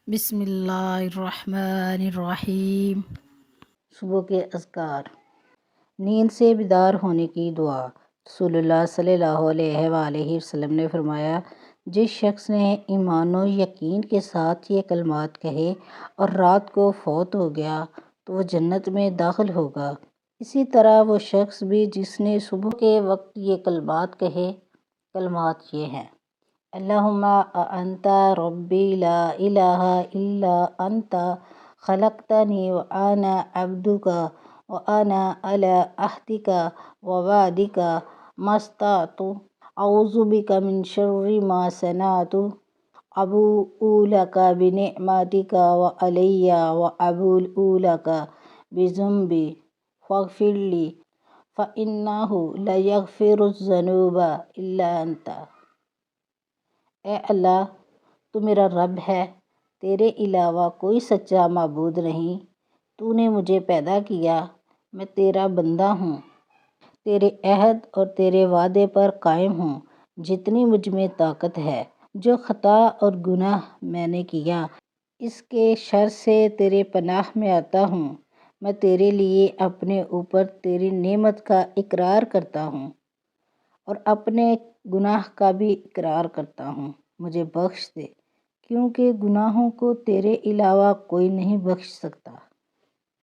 بسم اللہ الرحمن الرحیم۔ صبح کے اذکار۔ نیند سے بیدار ہونے کی دعا۔ رسول اللہ صلی اللہ علیہ وآلہ وسلم نے فرمایا، جس شخص نے ایمان و یقین کے ساتھ یہ کلمات کہے اور رات کو فوت ہو گیا تو وہ جنت میں داخل ہوگا۔ اسی طرح وہ شخص بھی جس نے صبح کے وقت یہ کلمات کہے۔ کلمات یہ ہیں: اللہم انت ربی لا الہ الا انت خلقتنی وانا عبدک وانا علی عہدک ووعدک ما استطعت اعوذ بک من شر ما صنعت ابوء لک بنعمتک علی وابوء لک بذنبی فاغفر لی فانہ لا یغفر الذنوب الا انت۔ اے اللہ، تو میرا رب ہے، تیرے علاوہ کوئی سچا معبود نہیں۔ تو نے مجھے پیدا کیا، میں تیرا بندہ ہوں، تیرے عہد اور تیرے وعدے پر قائم ہوں جتنی مجھ میں طاقت ہے۔ جو خطا اور گناہ میں نے کیا، اس کے شر سے تیرے پناہ میں آتا ہوں۔ میں تیرے لیے اپنے اوپر تیری نعمت کا اقرار کرتا ہوں اور اپنے گناہ کا بھی اقرار کرتا ہوں، مجھے بخش دے، کیونکہ گناہوں کو تیرے علاوہ کوئی نہیں بخش سکتا۔